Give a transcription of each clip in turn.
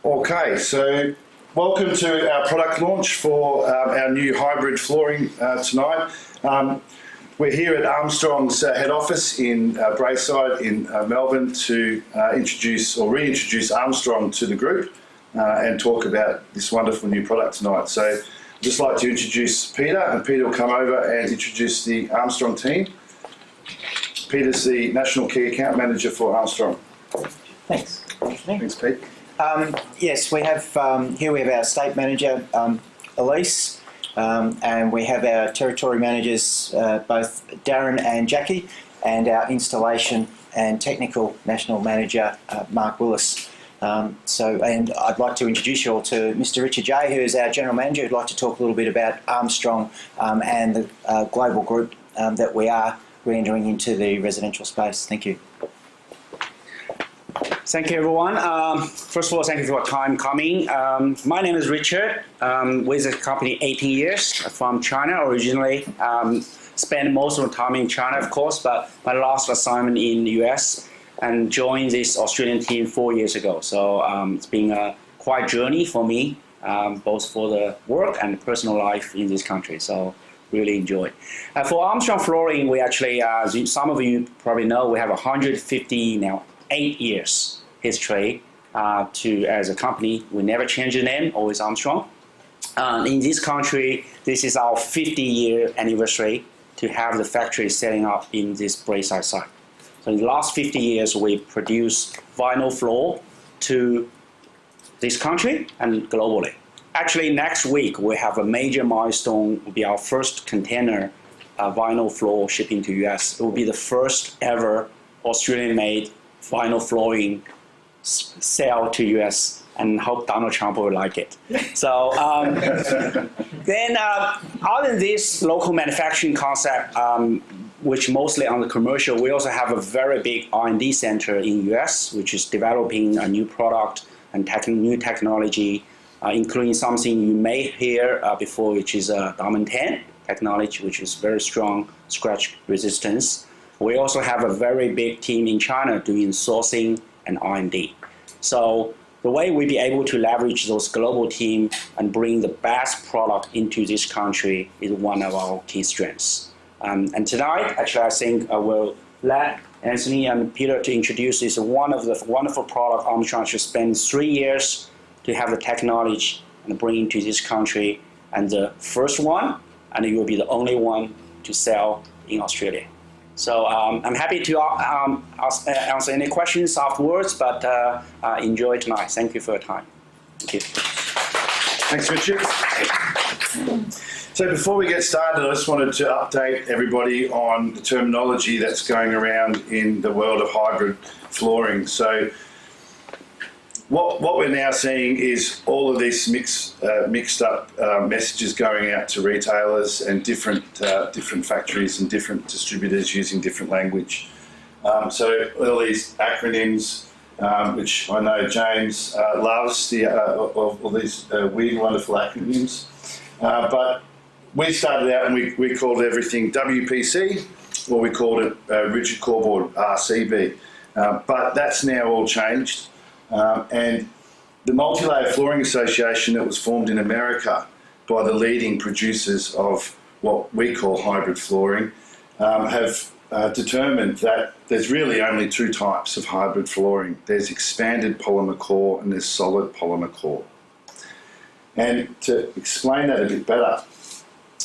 Okay, so welcome to our product launch for our new hybrid flooring tonight. We're here at Armstrong's head office in Braeside in Melbourne to introduce or reintroduce Armstrong to the group and talk about this wonderful new product tonight. So I'd just like to introduce Peter, and Peter will come over and introduce the Armstrong team. Peter's the National Key Account Manager for Armstrong. Thanks. Thanks, Pete. Yes, we have here we have our state manager, Elise, and we have our territory managers, both Darren and Jackie, and our installation and technical national manager, Mark Willis. And I'd like to introduce you all to Mr. Richard J, who is our general manager, who'd like to talk a little bit about Armstrong and the global group that we are re-entering into the residential space. Thank you. Thank you, everyone. First of all, thank you for your time coming. My name is Richard. With the company 18 years from China originally. Spent most of the time in China, of course, but my last assignment in the US, and joined this Australian team 4 years ago. So it's been a quite journey for me, both for the work and personal life in this country. So really enjoy. For Armstrong Flooring, we actually, some of you probably know, we have 150 now. 8 years history as a company. We never change the name, always Armstrong. In this country, this is our 50-year anniversary to have the factory setting up in this Braeside site. So in the last 50 years, we produce vinyl floor to this country and globally. Actually, next week, we have a major milestone. It will be our first container vinyl floor shipping to US. It will be the first ever Australian-made vinyl flooring sale to US, and hope Donald Trump will like it. So then other than this local manufacturing concept, which mostly on the commercial, we also have a very big R&D center in US, which is developing a new product and new technology, including something you may hear before, which is Diamond 10 technology, which is very strong scratch resistance. We also have a very big team in China doing sourcing and R&D. So the way we be able to leverage those global team and bring the best product into this country is one of our key strengths. And tonight, actually, I think I will let Anthony and Peter to introduce this one of the wonderful product Armstrong should spend 3 years to have the technology and bring into this country, and the first one, and you will be the only one to sell in Australia. So I'm happy to answer any questions afterwards, but enjoy tonight. Thank you for your time. Thank you. Thanks, Richard. So before we get started, I just wanted to update everybody on the terminology that's going around in the world of hybrid flooring. So what we're now seeing is all of these mixed up messages going out to retailers and different factories and different distributors using different language. So all these acronyms, which I know James loves, all these weird, wonderful acronyms. But we started out and we called everything WPC, or we called it rigid core board, RCB. But that's now all changed. And the Multi-Layer Flooring Association that was formed in America by the leading producers of what we call hybrid flooring have determined that there's really only two types of hybrid flooring. There's expanded polymer core and there's solid polymer core. And to explain that a bit better,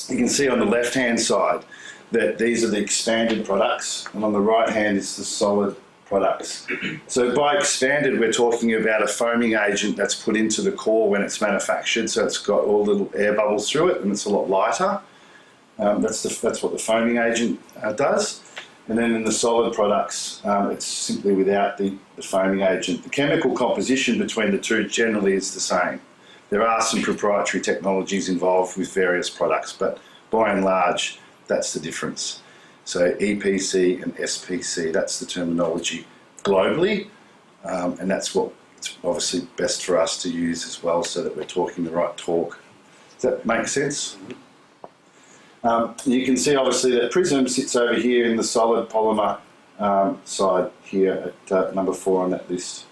you can see on the left-hand side that these are the expanded products, and on the right-hand is the solid products. So by expanded, we're talking about a foaming agent that's put into the core when it's manufactured, so it's got all the little air bubbles through it and it's a lot lighter. That's what the foaming agent does. And then in the solid products, it's simply without the foaming agent. The chemical composition between the two generally is the same. There are some proprietary technologies involved with various products, but by and large, that's the difference. So EPC and SPC, that's the terminology globally, and that's what it's obviously best for us to use as well, so that we're talking the right talk. Does that make sense? You can see obviously that Pryzm sits over here in the solid polymer side here at number 4 on that list.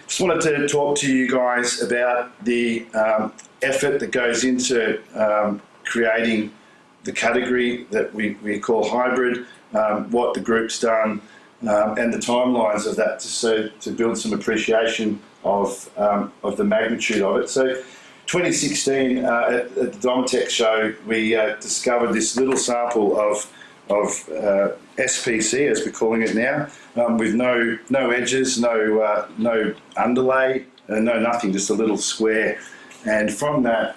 Just wanted to talk to you guys about the effort that goes into creating the category that we call hybrid, what the group's done, and the timelines of that, to build some appreciation of the magnitude of it. So 2016, at the Domtech show, we discovered this little sample of SPC, as we're calling it now, with no edges, no underlay, no nothing, just a little square. And from that,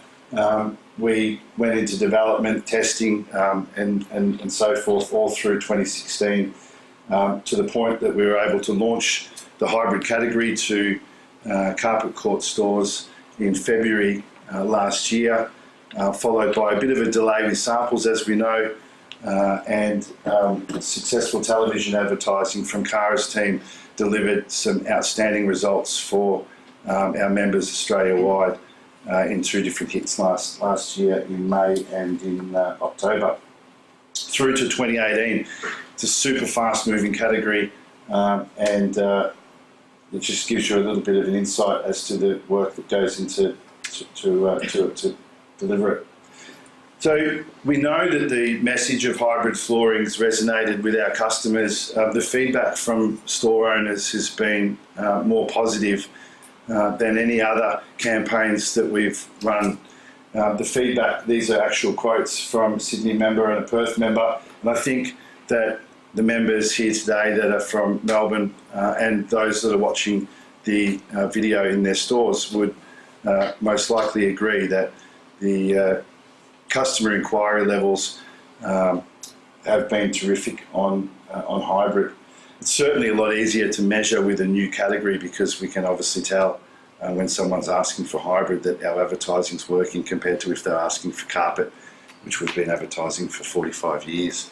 we went into development, testing, and so forth, all through 2016, to the point that we were able to launch the hybrid category to carpet court stores in February last year, followed by a bit of a delay with samples, as we know, and successful television advertising from Kara's team delivered some outstanding results for our members Australia-wide in 2 different hits last year in May and in October. Through to 2018, it's a super fast-moving category, and it just gives you a little bit of an insight as to the work that goes into to deliver it. So we know that the message of hybrid floorings resonated with our customers. The feedback from store owners has been more positive than any other campaigns that we've run. The feedback, these are actual quotes from a Sydney member and a Perth member, and I think that the members here today that are from Melbourne and those that are watching the video in their stores would most likely agree that the customer inquiry levels have been terrific on hybrid. It's certainly a lot easier to measure with a new category because we can obviously tell when someone's asking for hybrid that our advertising's working compared to if they're asking for carpet, which we've been advertising for 45 years.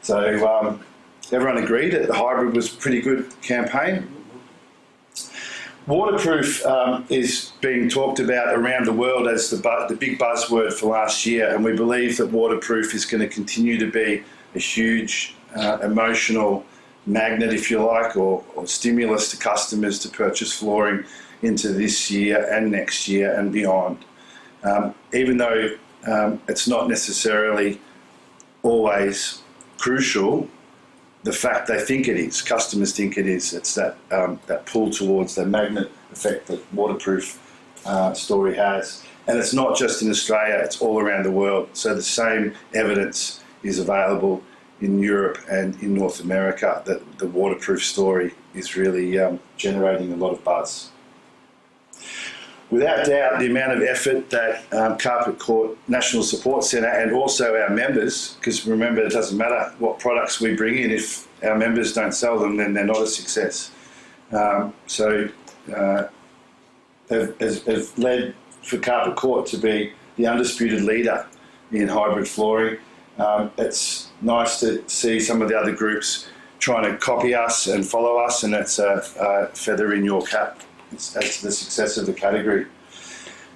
So everyone agreed that the hybrid was a pretty good campaign. Waterproof is being talked about around the world as the big buzzword for last year, and we believe that waterproof is going to continue to be a huge emotional magnet, if you like, or stimulus to customers to purchase flooring into this year and next year and beyond. Even though it's not necessarily always crucial, the fact they think it is, customers think it is, it's that pull towards the magnet effect that waterproof story has. And it's not just in Australia, it's all around the world. So the same evidence is available in Europe and in North America that the waterproof story is really generating a lot of buzz. Without doubt, the amount of effort that Carpet Court National Support Centre and also our members, because remember, it doesn't matter what products we bring in, if our members don't sell them, then they're not a success. So have led for Carpet Court to be the undisputed leader in hybrid flooring. It's nice to see some of the other groups trying to copy us and follow us, and that's a feather in your cap as to the success of the category.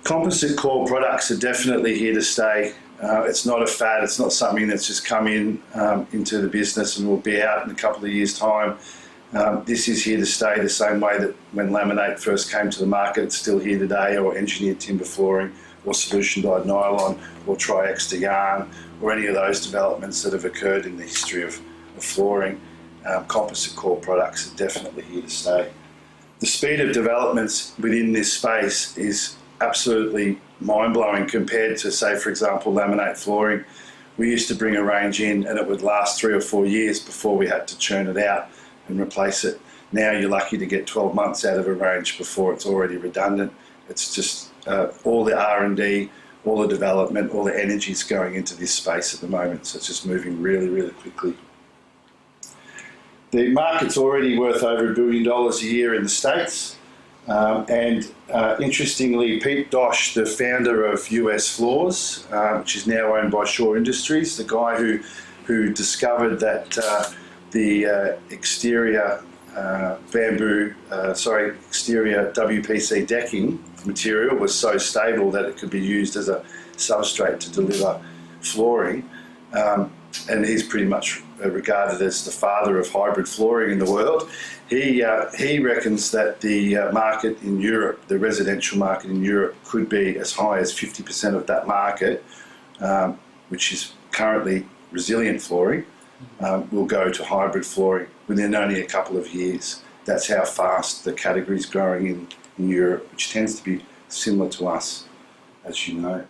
Composite core products are definitely here to stay. It's not a fad, it's not something that's just come into the business and will be out in a couple of years' time. This is here to stay the same way that when laminate first came to the market, it's still here today, or engineered timber flooring, or solution dyed nylon, or tri-extra yarn, or any of those developments that have occurred in the history of flooring. Composite core products are definitely here to stay. The speed of developments within this space is absolutely mind-blowing compared to, say, for example, laminate flooring. We used to bring a range in and it would last 3 or 4 years before we had to churn it out and replace it. Now you're lucky to get 12 months out of a range before it's already redundant. It's just all the R&D, all the development, all the energy is going into this space at the moment, so it's just moving really, really quickly. The market's already worth over $1 billion a year in the States. Interestingly, Pete Dosh, the founder of US Floors, which is now owned by Shaw Industries, the guy who discovered that the exterior exterior WPC decking material was so stable that it could be used as a substrate to deliver flooring. and he's pretty much regarded as the father of hybrid flooring in the world. He reckons that the market in Europe, the residential market in Europe, could be as high as 50% of that market, which is currently resilient flooring, will go to hybrid flooring within only a couple of years. That's how fast the category is growing in Europe, which tends to be similar to us, as you know.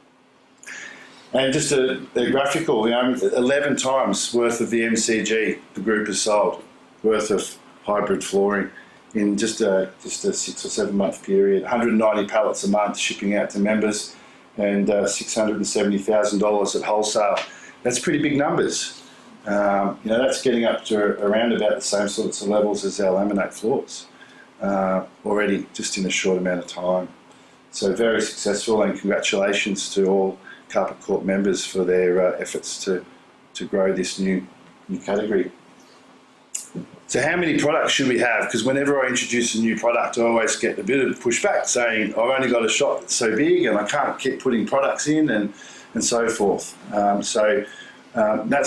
And just a graphical, 11 times worth of the MCG the group has sold, worth of hybrid flooring in just a 6 or 7 month period. 190 pallets a month shipping out to members, and $670,000 at wholesale. That's pretty big numbers. That's getting up to around about the same sorts of levels as our laminate floors already, just in a short amount of time. So very successful, and congratulations to all Carpet Corp members for their efforts to grow this new category. So how many products should we have? Because whenever I introduce a new product, I always get a bit of pushback saying, I've only got a shop that's so big and I can't keep putting products in and so forth. That's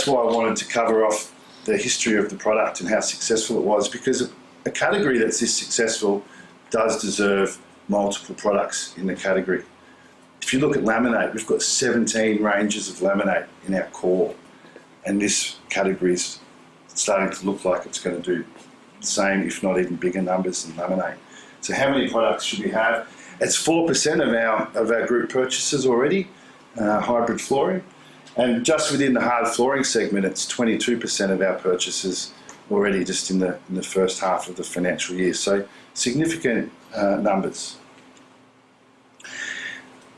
why I wanted to cover off the history of the product and how successful it was, because a category that's this successful does deserve multiple products in the category. If you look at laminate, we've got 17 ranges of laminate in our core, and this category is starting to look like it's going to do the same, if not even bigger numbers than laminate. So how many products should we have? It's 4% of our group purchases already, hybrid flooring. And just within the hard flooring segment, it's 22% of our purchases already just in the first half of the financial year. So significant numbers.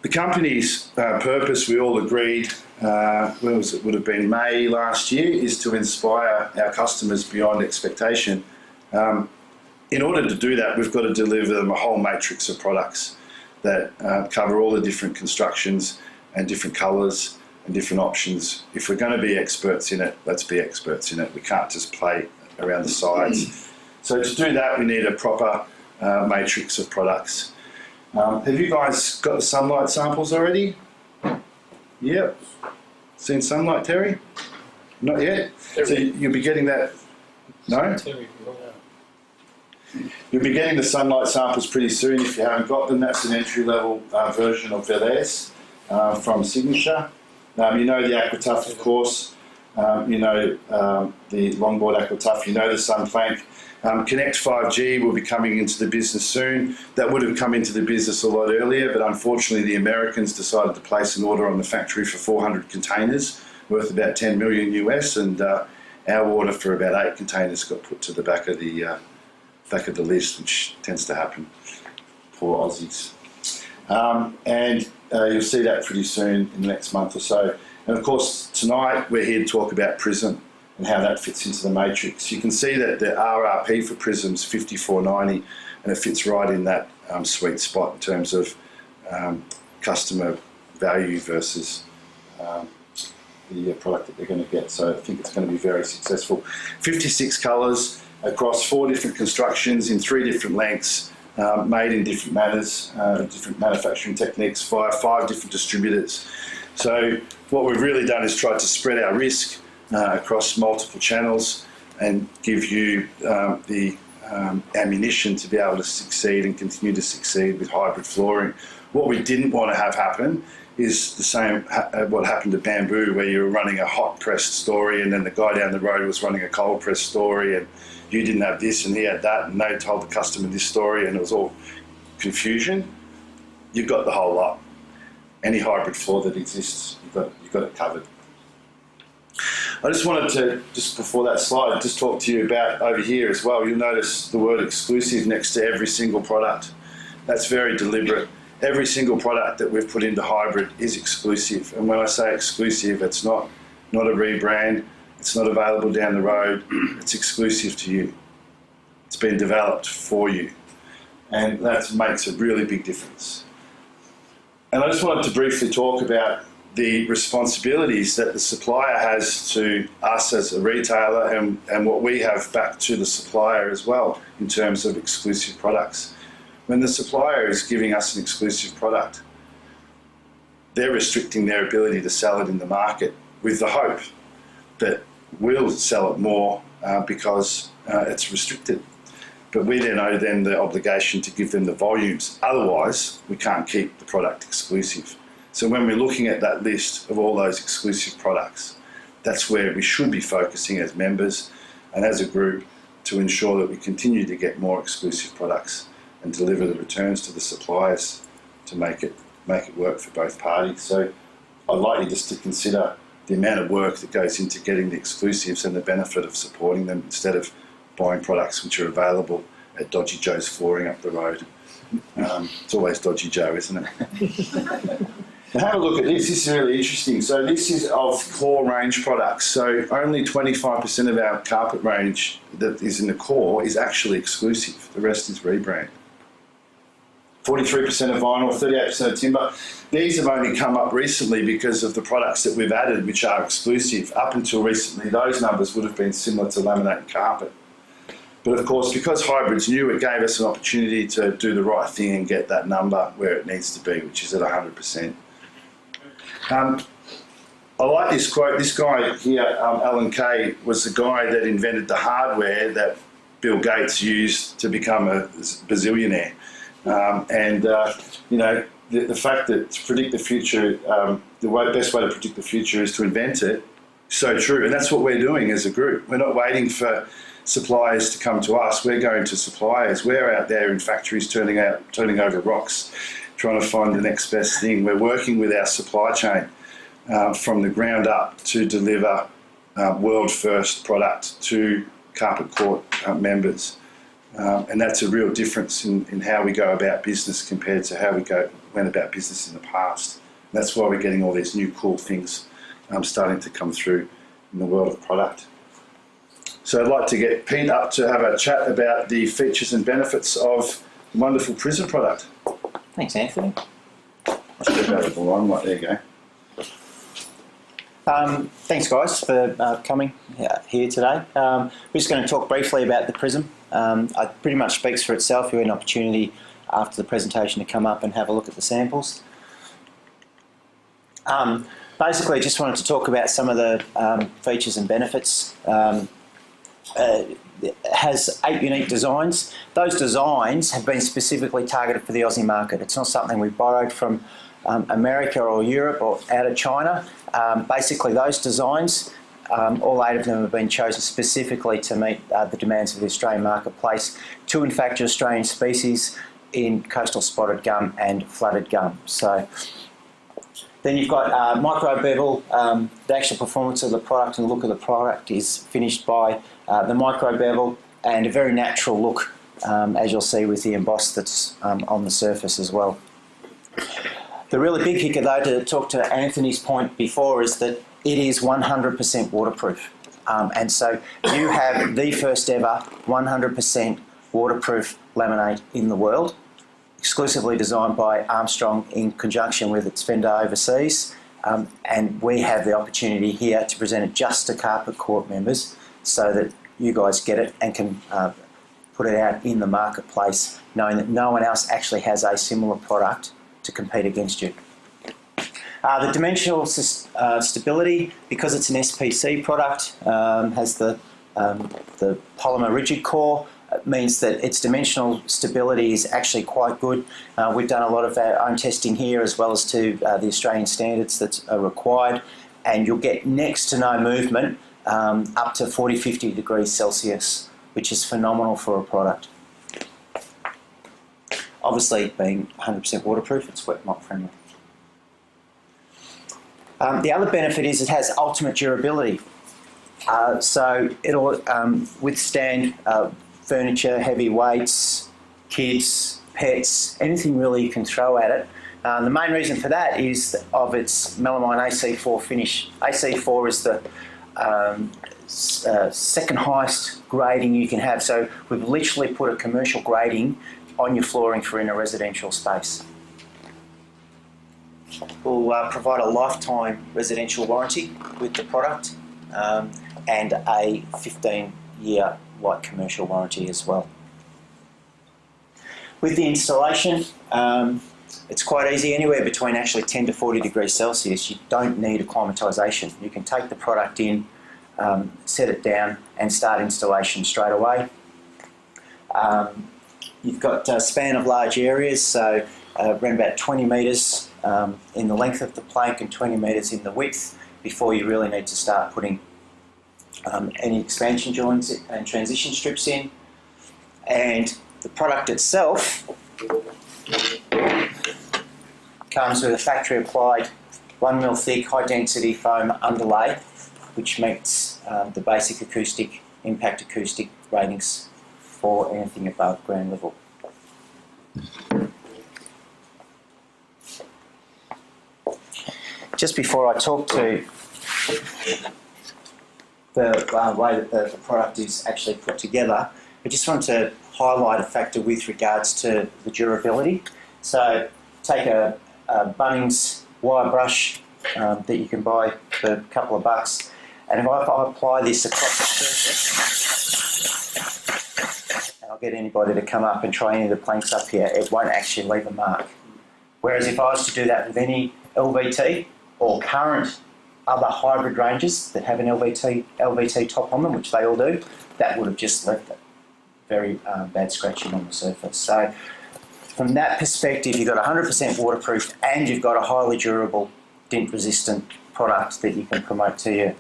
The company's purpose, we all agreed, would have been May last year, is to inspire our customers beyond expectation. In order to do that, we've got to deliver them a whole matrix of products that cover all the different constructions and different colours and different options. If we're going to be experts in it, let's be experts in it. We can't just play around the sides. So to do that, we need a proper matrix of products. Have you guys got the sunlight samples already? Yep. Seen sunlight, Terry? Not yet? Terry. So you'll be getting that? No? Terry. You'll be getting the sunlight samples pretty soon if you haven't got them. That's an entry-level version of Velez from Signature. You know the AquaTuff, of course. You know the longboard AquaTuff. You know the Sunplank. Connect 5G will be coming into the business soon. That would have come into the business a lot earlier, but unfortunately the Americans decided to place an order on the factory for 400 containers worth about 10 million US, and our order for about 8 containers got put to the back of the list, which tends to happen. Poor Aussies. You'll see that pretty soon in the next month or so. And of course, tonight we're here to talk about Pryzm and how that fits into the matrix. You can see that the RRP for Pryzm is $54.90, and it fits right in that sweet spot in terms of customer value versus the product that they're going to get. So I think it's going to be very successful. 56 colours across 4 different constructions in 3 different lengths, made in different manners, different manufacturing techniques via 5 different distributors. So what we've really done is tried to spread our risk across multiple channels and give you the ammunition to be able to succeed and continue to succeed with hybrid flooring. What we didn't want to have happen is the same what happened to Bamboo, where you were running a hot pressed story and then the guy down the road was running a cold pressed story, and you didn't have this and he had that, and they told the customer this story and it was all confusion. You've got the whole lot. Any hybrid floor that exists, you've got it covered. I just wanted to, just before that slide, just talk to you about over here as well. You'll notice the word exclusive next to every single product. That's very deliberate. Every single product that we've put into hybrid is exclusive. And when I say exclusive, it's not a rebrand. It's not available down the road. It's exclusive to you. It's been developed for you. And that makes a really big difference. And I just wanted to briefly talk about the responsibilities that the supplier has to us as a retailer, and what we have back to the supplier as well in terms of exclusive products. When the supplier is giving us an exclusive product, they're restricting their ability to sell it in the market with the hope that will sell it more because it's restricted. But we then owe them the obligation to give them the volumes. Otherwise, we can't keep the product exclusive. So when we're looking at that list of all those exclusive products, that's where we should be focusing as members and as a group to ensure that we continue to get more exclusive products and deliver the returns to the suppliers to make it work for both parties. So I'd like you just to consider the amount of work that goes into getting the exclusives and the benefit of supporting them instead of buying products which are available at Dodgy Joe's Flooring up the road. It's always Dodgy Joe, isn't it? Now have a look at this. This is really interesting. So this is of core range products. So only 25% of our carpet range that is in the core is actually exclusive. The rest is rebrand. 43% of vinyl, 38% of timber. These have only come up recently because of the products that we've added which are exclusive. Up until recently, those numbers would have been similar to laminate and carpet. But of course, because hybrid's new, it gave us an opportunity to do the right thing and get that number where it needs to be, which is at 100%. I like this quote. This guy here, Alan Kay, was the guy that invented the hardware that Bill Gates used to become a bazillionaire. The fact that to predict the future, best way to predict the future is to invent it, so true. And that's what we're doing as a group. We're not waiting for suppliers to come to us. We're going to suppliers. We're out there in factories turning over rocks, trying to find the next best thing. We're working with our supply chain from the ground up to deliver world first product to Carpet Court members. And that's a real difference in how we go about business compared to how we went about business in the past. And that's why we're getting all these new cool things starting to come through in the world of product. So I'd like to get Pete up to have a chat about the features and benefits of the wonderful Pryzm product. Thanks, Anthony. I'll step out of the limelight. There you go. Thanks, guys, for coming here today. We're just going to talk briefly about the Pryzm. It pretty much speaks for itself. You had an opportunity after the presentation to come up and have a look at the samples. Basically, just wanted to talk about some of the features and benefits. It has 8 unique designs. Those designs have been specifically targeted for the Aussie market. It's not something we borrowed from America or Europe or out of China. Basically, those designs, all 8 of them have been chosen specifically to meet the demands of the Australian marketplace to manufacture Australian species in coastal spotted gum and flooded gum. So then you've got micro bevel. The actual performance of the product and the look of the product is finished by the micro bevel and a very natural look, as you'll see with the emboss that's on the surface as well. The really big kicker, though, to talk to Anthony's point before, is that it is 100% waterproof. And so you have the first ever 100% waterproof laminate in the world, exclusively designed by Armstrong in conjunction with its vendor overseas. And we have the opportunity here to present it just to Carpet Court members so that you guys get it and can put it out in the marketplace, knowing that no one else actually has a similar product to compete against you. The dimensional stability, because it's an SPC product, has the polymer rigid core. It means that its dimensional stability is actually quite good. We've done a lot of our own testing here as well as to the Australian standards that are required, and you'll get next to no movement up to 40-50 degrees Celsius, which is phenomenal for a product. Obviously, being 100% waterproof, it's wet mop friendly. The other benefit is it has ultimate durability. So it'll withstand furniture, heavy weights, kids, pets, anything really you can throw at it. The main reason for that is of its melamine AC4 finish. AC4 is the second highest grading you can have. So we've literally put a commercial grading on your flooring for in a residential space. We'll provide a lifetime residential warranty with the product and a 15-year light commercial warranty as well. With the installation, it's quite easy, anywhere between actually 10 to 40 degrees Celsius. You don't need acclimatisation. You can take the product in set it down and start installation straight away. You've got a span of large areas, so around about 20 metres in the length of the plank and 20 metres in the width before you really need to start putting any expansion joints and transition strips in. And the product itself comes with a factory applied 1 mil thick high density foam underlay, which meets the basic acoustic, impact acoustic ratings for anything above ground level. Just before I talk to the way that the product is actually put together, I just want to highlight a factor with regards to the durability. So take a Bunnings wire brush that you can buy for a couple of bucks, and if I apply this across the surface, and I'll get anybody to come up and try any of the planks up here, it won't actually leave a mark. Whereas if I was to do that with any LVT or current other hybrid ranges that have an LVT top on them, which they all do, that would have just left it very bad scratching on the surface. So from that perspective, you've got 100% waterproof and you've got a highly durable, dent resistant product that you can promote to your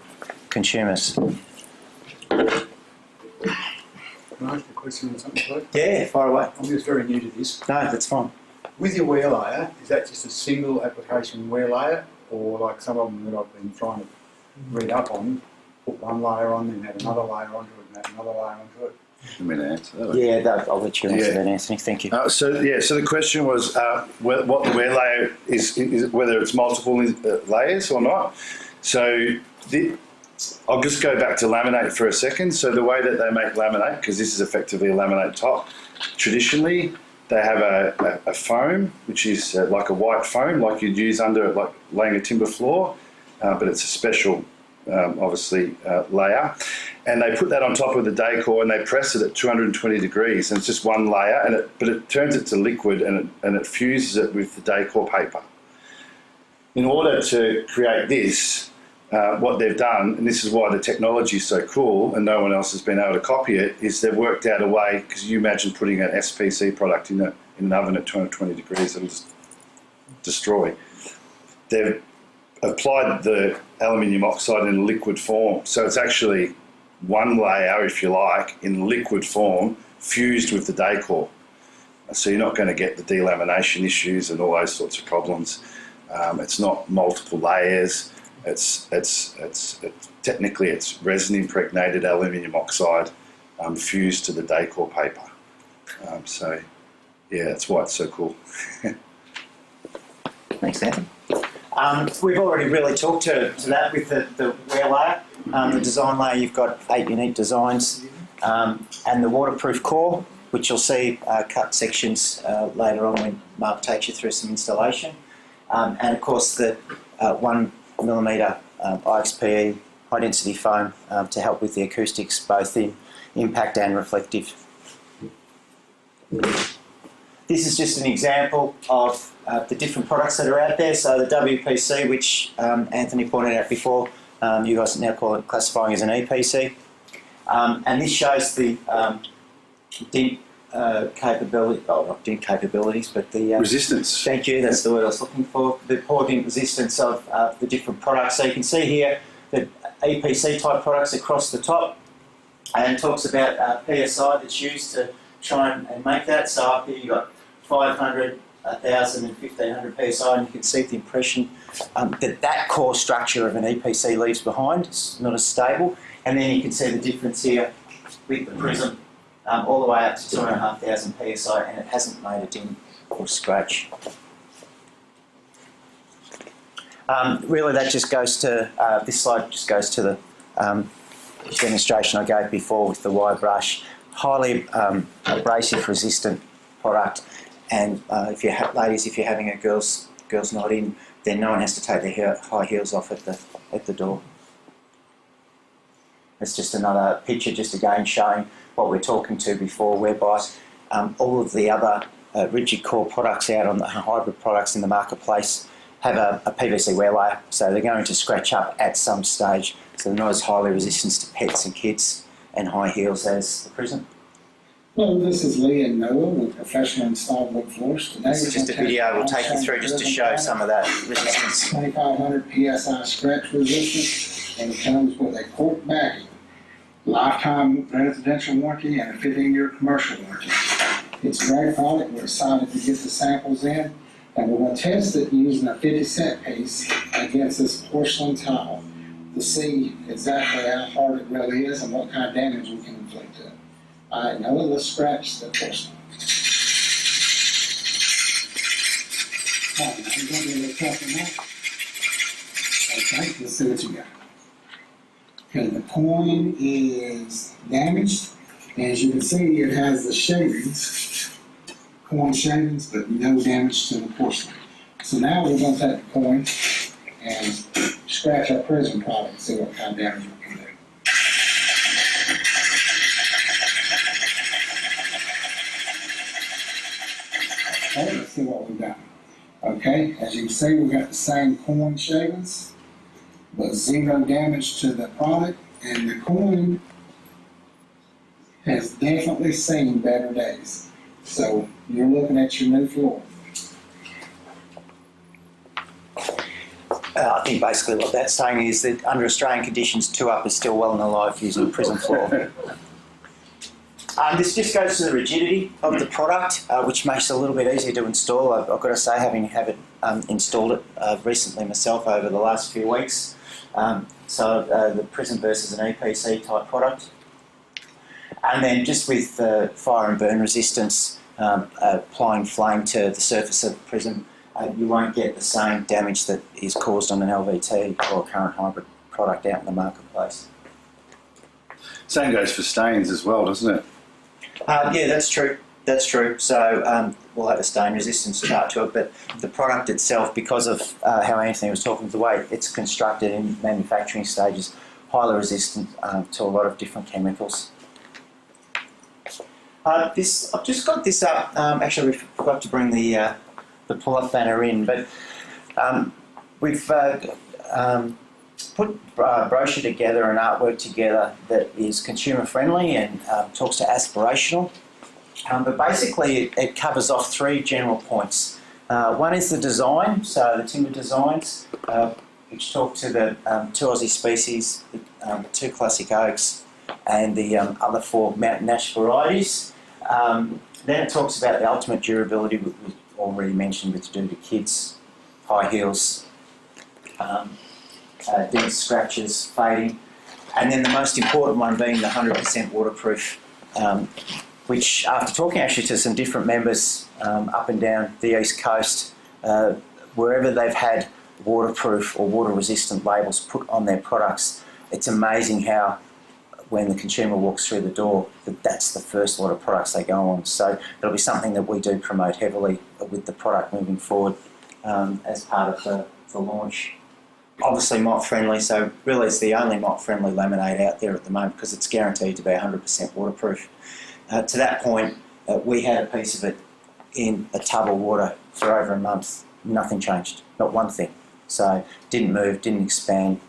consumers. Can I ask a question on something, please? Yeah, fire away. I'm just very new to this. No, that's fine. With your wear layer, is that just a single application wear layer, or like some of them that I've been trying to read up on, put one layer on, then add another layer onto it, and add another layer onto it? I'm going to answer that. Yeah, I'll let you answer Yeah. that, Anthony. Thank you. So the question was what the wear layer is whether it's multiple layers or not. So I'll just go back to laminate for a second. So the way that they make laminate, because this is effectively a laminate top, traditionally they have a foam, which is like a white foam, like you'd use under like laying a timber floor, but it's a special, obviously, layer. And they put that on top of the decor and they press it at 220 degrees, and it's just one layer, but it turns it to liquid and it fuses it with the decor paper. In order to create this, what they've done, and this is why the technology is so cool and no one else has been able to copy it, is they've worked out a way, because you imagine putting an SPC product in an oven at 220 degrees, it'll just destroy. They've applied the aluminium oxide in liquid form, so it's actually one layer, if you like, in liquid form, fused with the decor. So you're not going to get the delamination issues and all those sorts of problems. It's not multiple layers. It's technically it's resin impregnated aluminium oxide fused to the decor paper. So yeah, that's why it's so cool. Thanks, Anthony. We've already really talked to that with the wear layer. The design layer, you've got 8 unique designs, and the waterproof core, which you'll see cut sections later on when Mark takes you through some installation. And of course the 1mm IXPE high density foam to help with the acoustics, both in impact and reflective. This is just an example of the different products that are out there. So the WPC, which Anthony pointed out before, you guys now call it classifying as an EPC. And this shows the dent capability, not dent capabilities, but the Resistance. Thank you, that's the word I was looking for. The poor dent resistance of the different products. So you can see here the EPC type products across the top, and it talks about PSI that's used to try and make that. So up here you've got 500, 1,000 and 1,500 PSI, and you can see the impression that core structure of an EPC leaves behind. It's not as stable. And then you can see the difference here with the Pryzm all the way up to 2,500 PSI, and it hasn't made a dent or scratch. Really that just goes to, this slide just goes to the demonstration I gave before with the wire brush. Highly abrasive resistant product, and if you ladies, if you're having a girls night in, then no one has to take their high heels off at the door. It's just another picture, just again showing what we're talking to before, whereby all of the other rigid core products out on the hybrid products in the marketplace have a PVC wear layer, so they're going to scratch up at some stage. So they're not as highly resistant to pets and kids and high heels as the Pryzm. Hello, this is Lee and Noah with Professional Installed Wood Floors. Today This is just a video we'll take you through just to show some of that resistance. 2,500 PSI scratch resistance, and it comes with a cork backing, lifetime residential warranty, and a 15-year commercial warranty. It's a great product. We're excited to get the samples in, and we're going to test it using a 50-cent piece against this porcelain tile to see exactly how hard it really is and what kind of damage we can inflict to it. All right, now let's scratch the porcelain. All right, now you're going to be able to tap them out. Okay, let's see what you got. Okay, the coin is damaged. As you can see, it has the shavings, coin shavings, but no damage to the porcelain. So now we're going to take the coin and scratch our Pryzm product and see what kind of damage we can do. Okay, let's see what we've got. Okay, as you can see, we've got the same coin shavings, but zero damage to the product, and the coin has definitely seen better days. So you're looking at your new floor. I think basically what that's saying is that under Australian conditions, 2-up is still well and alive using a Pryzm floor. This just goes to the rigidity of the product, which makes it a little bit easier to install. I've got to say, having installed it recently myself over the last few weeks. The Pryzm versus an EPC type product. And then just with fire and burn resistance, applying flame to the surface of the Pryzm, you won't get the same damage that is caused on an LVT or a current hybrid product out in the marketplace. Same goes for stains as well, doesn't it? Yeah, that's true. That's true. So we'll have a stain resistance chart to it, but the product itself, because of how Anthony was talking, the way it's constructed in manufacturing stages, highly resistant to a lot of different chemicals. I've just got this up. Actually, we forgot to bring the pull-up banner in, but we've put a brochure together and artwork together that is consumer friendly and talks to aspirational. But basically, it covers off 3 general points. One is the design, so the timber designs, which talk to the 2 Aussie species, the 2 classic oaks, and the other 4 mountain ash varieties. Then it talks about the ultimate durability, we already mentioned, with to do to kids, high heels, dense scratches, fading, and then the most important one being the 100% waterproof, which after talking actually to some different members up and down the East Coast, wherever they've had waterproof or water resistant labels put on their products, it's amazing how when the consumer walks through the door, that's the first lot of products they go on. So it'll be something that we do promote heavily with the product moving forward as part of the launch. Obviously moth friendly, so really it's the only moth friendly laminate out there at the moment because it's guaranteed to be 100% waterproof. To that point, we had a piece of it in a tub of water for over a month. Nothing changed, not one thing. So didn't move, didn't expand,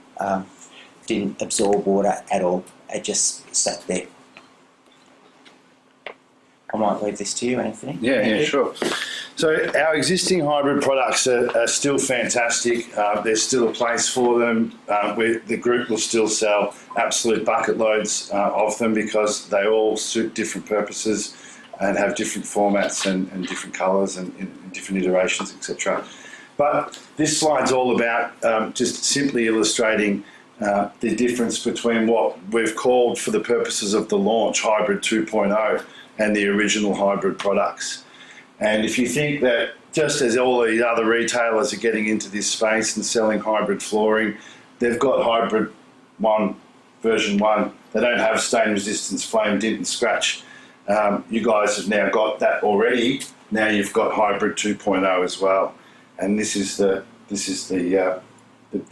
didn't absorb water at all. It just sat there. I might leave this to you, Anthony. Yeah, sure. So our existing hybrid products are still fantastic. There's still a place for them. The group will still sell absolute bucket loads of them because they all suit different purposes and have different formats and different colours and different iterations, etc. But this slide's all about just simply illustrating the difference between what we've called, for the purposes of the launch, Hybrid 2.0 and the original hybrid products. And if you think that just as all the other retailers are getting into this space and selling hybrid flooring, they've got Hybrid 1, version 1. They don't have stain resistance, flame, dint and scratch. You guys have now got that already. Now you've got Hybrid 2.0 as well. And this is the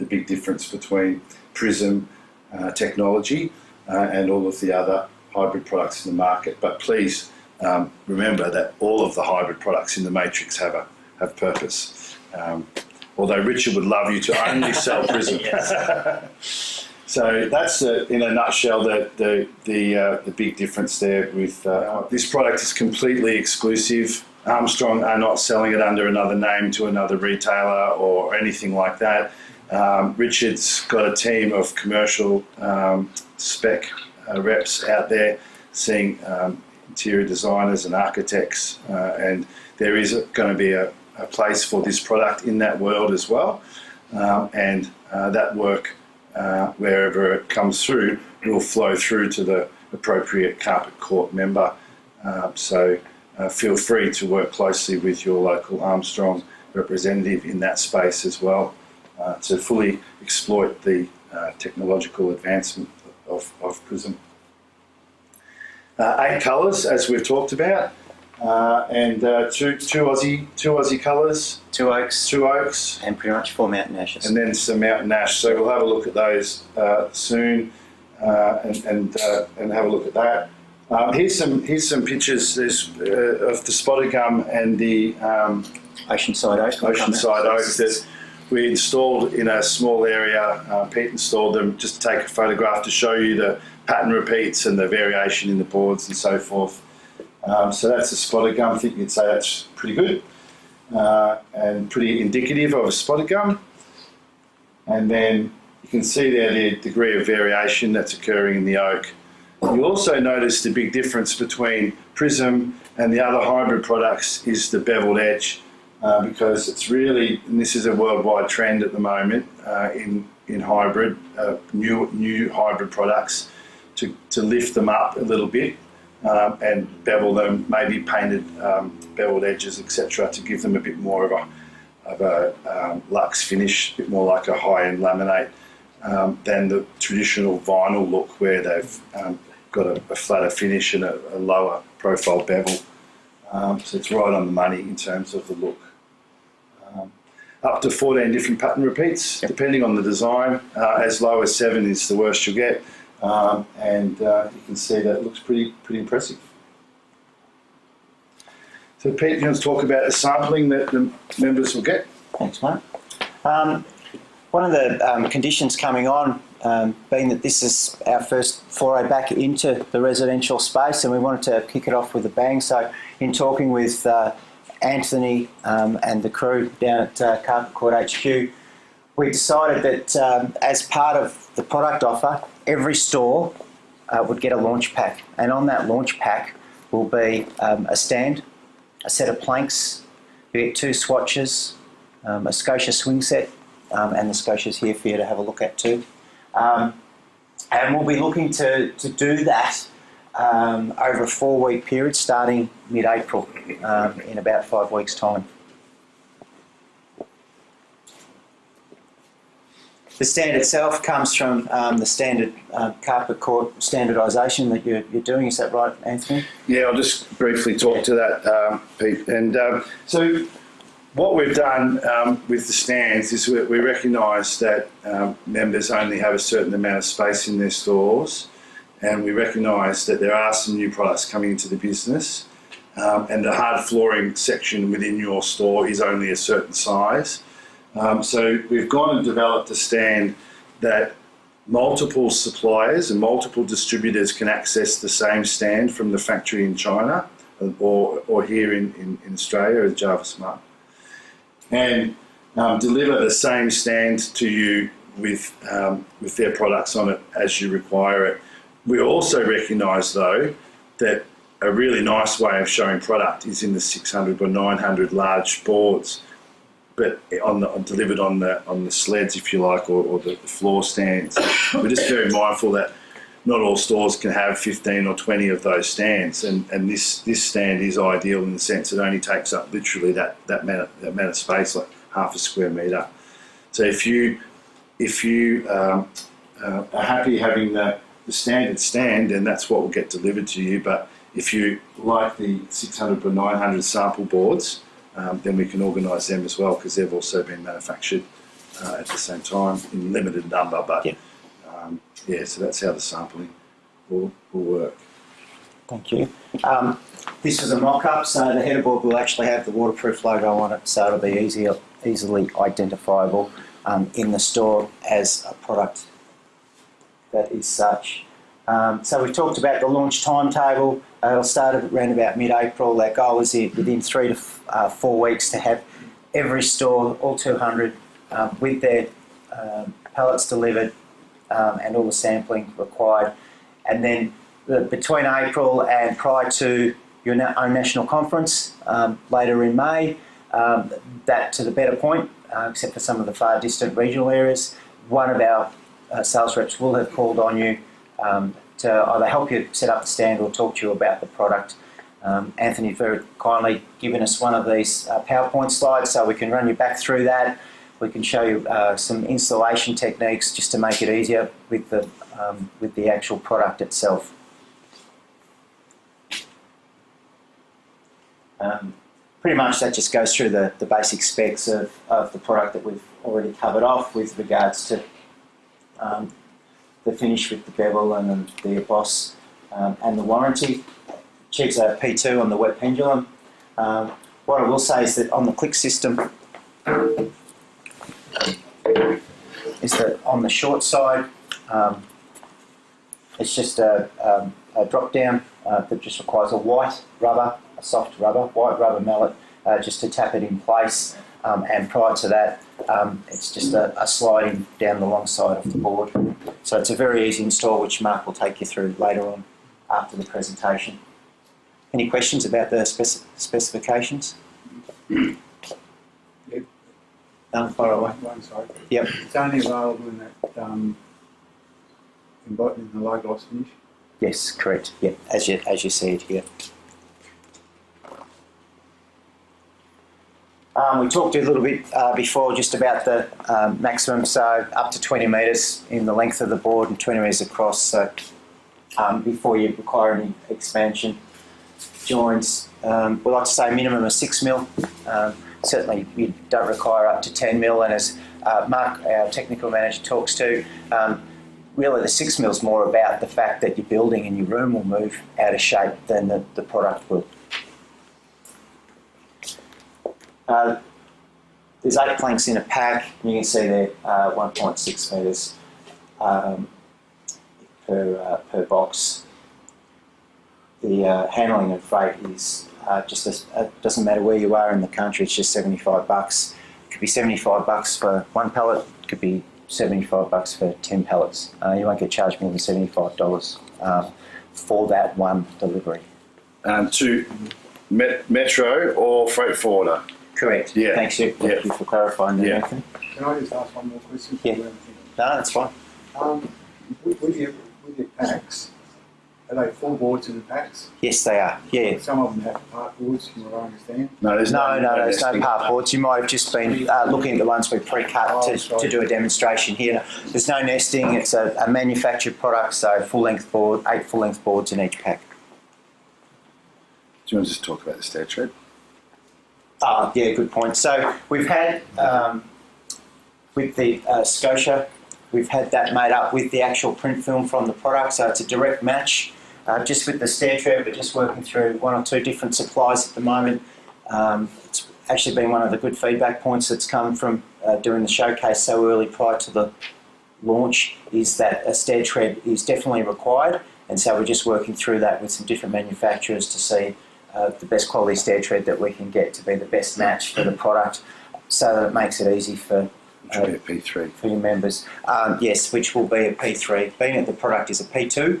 big difference between Pryzm technology and all of the other hybrid products in the market. But please remember that all of the hybrid products in the matrix have purpose. although Richard would love you to only sell Pryzm. So that's in a nutshell the big difference there with this product is completely exclusive. Armstrong are not selling it under another name to another retailer or anything like that. Richard's got a team of commercial spec reps out there seeing interior designers and architects, and there is going to be a place for this product in that world as well, and that work, wherever it comes through, will flow through to the appropriate carpet court member. So feel free to work closely with your local Armstrong representative in that space as well, to fully exploit the technological advancement of Pryzm. 8 colours, as we've talked about, and two Aussie colours, 2 oaks, 2 oaks, and pretty much 4 mountain ashes. and then some mountain ash. So we'll have a look at those soon, and have a look at that. Here's some pictures. There's of the spotted gum and the Oceanside oak. Oceanside oak that we installed in a small area. Pete installed them just to take a photograph to show you the pattern repeats and the variation in the boards and so forth. So that's a spotted gum. I think you'd say that's pretty good and pretty indicative of a spotted gum. And then you can see there the degree of variation that's occurring in the oak. You also notice the big difference between Pryzm and the other hybrid products is the beveled edge, because it's really, and this is a worldwide trend at the moment in hybrid, new hybrid products, to lift them up a little bit and bevel them, maybe painted beveled edges, etc., to give them a bit more of a luxe finish, a bit more like a high-end laminate than the traditional vinyl look where they've got a flatter finish and a lower profile bevel. So it's right on the money in terms of the look. Up to 14 different pattern repeats, depending on the design. As low as 7 is the worst you'll get. And you can see that it looks pretty impressive. So Pete, you want to talk about the sampling that the members will get? Thanks, mate. One of the conditions coming on, being that this is our first foray back into the residential space, and we wanted to kick it off with a bang. So in talking with Anthony and the crew down at Carpet Court HQ, we decided that as part of the product offer, every store would get a launch pack, and on that launch pack will be a stand, a set of planks, you get 2 swatches, a Scotia swing set, and the Scotia's here for you to have a look at too. And we'll be looking to do that over a 4-week period starting mid-April, in about 5 weeks' time. The stand itself comes from the standard carpet court standardisation that you're doing. Is that right, Anthony? Yeah, I'll just briefly talk to that, Pete. And so what we've done with the stands is we recognise that members only have a certain amount of space in their stores, and we recognise that there are some new products coming into the business, and the hard flooring section within your store is only a certain size. So we've gone and developed a stand that multiple suppliers and multiple distributors can access the same stand from the factory in China or here in Australia at Java Smart, and deliver the same stand to you with their products on it as you require it. We also recognise though that a really nice way of showing product is in the 600 or 900 large boards, but delivered on the sleds, if you like, or the floor stands. We're just very mindful that not all stores can have 15 or 20 of those stands, and this stand is ideal in the sense it only takes up literally that amount of space, like half a square metre. So if you are happy having the standard stand, then that's what will get delivered to you. But if you like the 600 or 900 sample boards, then we can organise them as well, because they've also been manufactured at the same time in limited number. But so that's how the sampling will work. Thank you. This was a mock-up, so the header board will actually have the waterproof logo on it, so it'll be easier easily identifiable in the store as a product that is such. So we've talked about the launch timetable. It'll start around about mid-April. Our goal is within 3 to 4 weeks to have every store, all 200, with their pallets delivered and all the sampling required. And then between April and prior to your own national conference later in May, that to the better point, except for some of the far distant regional areas, one of our sales reps will have called on you to either help you set up the stand or talk to you about the product. Anthony very kindly given us one of these PowerPoint slides so we can run you back through that. We can show you some installation techniques just to make it easier with the actual product itself. Pretty much that just goes through the basic specs of the product that we've already covered off with regards to the finish with the bevel and the emboss and the warranty. Achieves a P2 on the wet pendulum. What I will say is that on the click system is that on the short side it's just a drop down that just requires a white rubber, a soft rubber, white rubber mallet just to tap it in place, and prior to that it's just a sliding down the long side of the board. So it's a very easy install which Mark will take you through later on after the presentation. Any questions about the specifications? Yep. No, far away. One side. Yep. It's only available in that in the low gloss finish. Yes, correct. Yep, as you see it here. We talked a little bit before just about the maximum, so up to 20 metres in the length of the board and 20 metres across, so before you require any expansion. Joins, we like to say minimum of 6 mil. Certainly you don't require up to 10 mil, and as Mark, our technical manager, talks to, really the 6 mil is more about the fact that your building and your room will move out of shape than the product will. There's 8 planks in a pack. You can see there 1.6 metres per box. The handling of freight is it doesn't matter where you are in the country, it's just $75. It could be $75 for one pallet, it could be $75 for 10 pallets. You won't get charged more than $75 for that one delivery. To Metro or freight forwarder? Correct. Yeah. Thank you for clarifying that, Anthony. Can I just ask one more question? Yeah. No, that's fine. With your packs, are they full boards in the packs? Yes, they are. Yeah. Some of them have part boards, from what I understand. No, there's there's no part boards. You might have just been looking at the ones we pre-cut to do a demonstration here. There's no nesting. It's a manufactured product, so full-length board, 8 full-length boards in each pack. Do you want to just talk about the stair tread? Yeah, good point. So we've had, with the Scotia, we've had that made up with the actual print film from the product, so it's a direct match. Just with the stair tread, we're just working through 1 or 2 different supplies at the moment. It's actually been one of the good feedback points that's come from doing the showcase so early prior to the launch, is that a stair tread is definitely required, and so we're just working through that with some different manufacturers to see the best quality stair tread that we can get to be the best match for the product, so that it makes it easy for Which will be a P3. For your members. Yes, which will be a P3. Being that the product is a P2,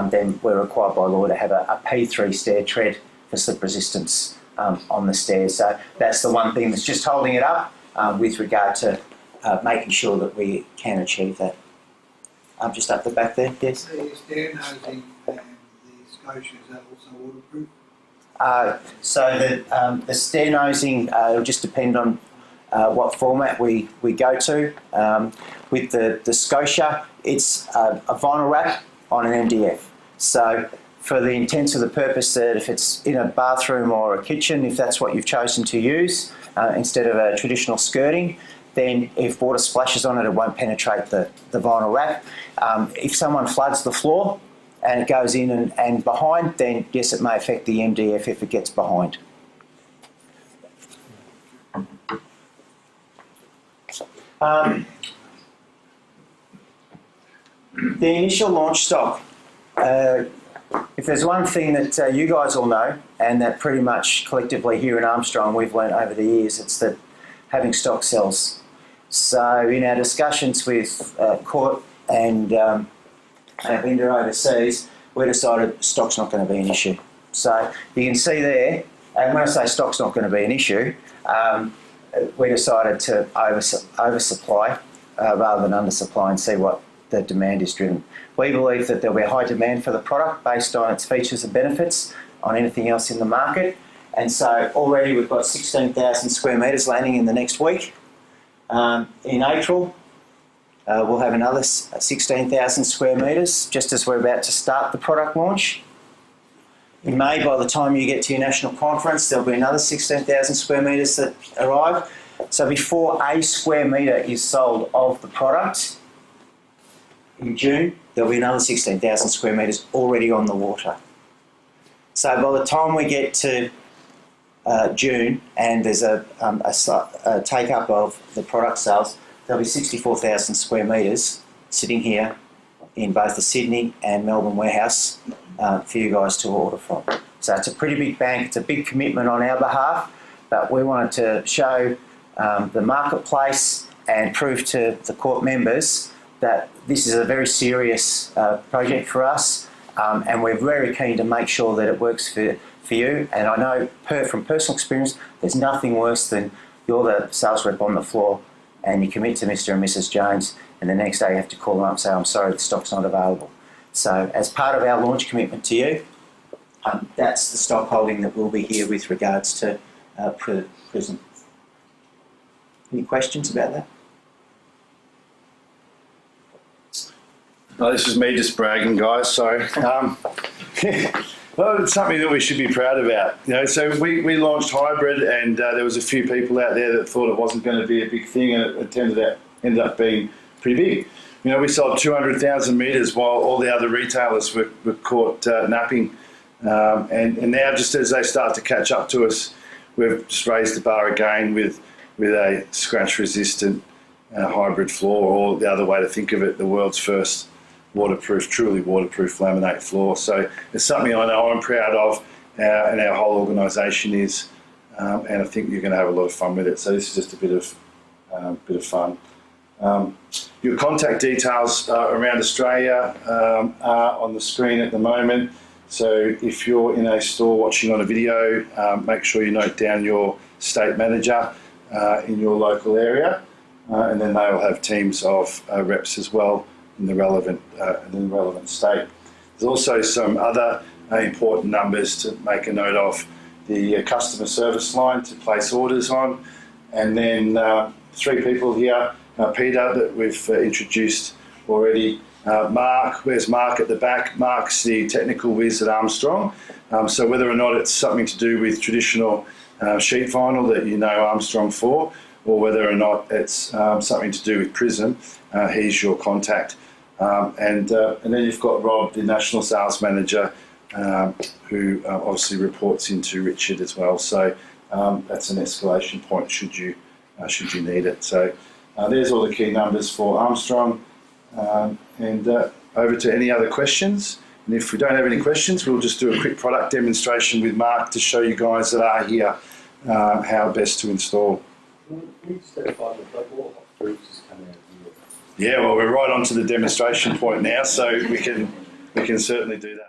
then we're required by law to have a P3 stair tread for slip resistance on the stairs. So that's the one thing that's just holding it up with regard to making sure that we can achieve that. Just up the back there, yes? The stair nosing and the Scotia, is that also waterproof? So the stair nosing will just depend on what format we go to. With the Scotia, it's a vinyl wrap on an MDF. So for the intents of the purpose that if it's in a bathroom or a kitchen, if that's what you've chosen to use, instead of a traditional skirting, then if water splashes on it, it won't penetrate the vinyl wrap. If someone floods the floor and it goes in and behind, then yes, it may affect the MDF if it gets behind. The initial launch stock, if there's one thing that you guys all know, and that pretty much collectively here in Armstrong we've learned over the years, it's that having stock sells. So in our discussions with Court and our vendor overseas, we decided stock's not going to be an issue. So you can see there, and when I say stock's not going to be an issue, we decided to oversupply rather than undersupply and see what the demand is driven. We believe that there'll be a high demand for the product based on its features and benefits on anything else in the market. And so already we've got 16,000 square metres landing in the next week. In April, we'll have another 16,000 square metres just as we're about to start the product launch. In May, by the time you get to your national conference, there'll be another 16,000 square metres that arrive. So before a square metre is sold of the product, in June, there'll be another 16,000 square metres already on the water. So by the time we get to June and there's a take-up of the product sales, there'll be 64,000 square metres sitting here in both the Sydney and Melbourne warehouse for you guys to order from. So it's a pretty big bank, it's a big commitment on our behalf, but we wanted to show the marketplace and prove to the Court members that this is a very serious project for us, and we're very keen to make sure that it works for you. And I know from personal experience, there's nothing worse than you're the sales rep on the floor and you commit to Mr. and Mrs. Jones, and the next day you have to call them up and say, I'm sorry, the stock's not available. So as part of our launch commitment to you, that's the stock holding that will be here with regards to Pryzm. Any questions about that? Oh, this is me just bragging, guys. So, well, it's something that we should be proud about. You know, so we launched hybrid, and there was a few people out there that thought it wasn't going to be a big thing, and it ended up being pretty big. You know, we sold 200,000 metres while all the other retailers were caught napping, and now just as they start to catch up to us, we've just raised the bar again with a scratch-resistant hybrid floor, or the other way to think of it, the world's first truly waterproof laminate floor. So it's something I know I'm proud of, and our whole organisation is, and I think you're going to have a lot of fun with it. So this is just a bit of fun. Your contact details around Australia are on the screen at the moment. So if you're in a store watching on a video, make sure you note down your state manager in your local area, and then they'll have teams of reps as well in the relevant state. There's also some other important numbers to make a note of: the customer service line to place orders on, and then 3 people here. Peter, that we've introduced already. Mark, where's Mark at the back? Mark's the technical whiz at Armstrong. So whether or not it's something to do with traditional sheet vinyl that you know Armstrong for, or whether or not it's something to do with Pryzm, he's your contact. And then you've got Rob, the National Sales Manager, who obviously reports into Richard as well. So that's an escalation point should you need it. So there's all the key numbers for Armstrong. And over to any other questions. And if we don't have any questions, we'll just do a quick product demonstration with Mark to show you guys that are here how best to install. Yeah, well, we're right onto the demonstration point now, so we can certainly do that.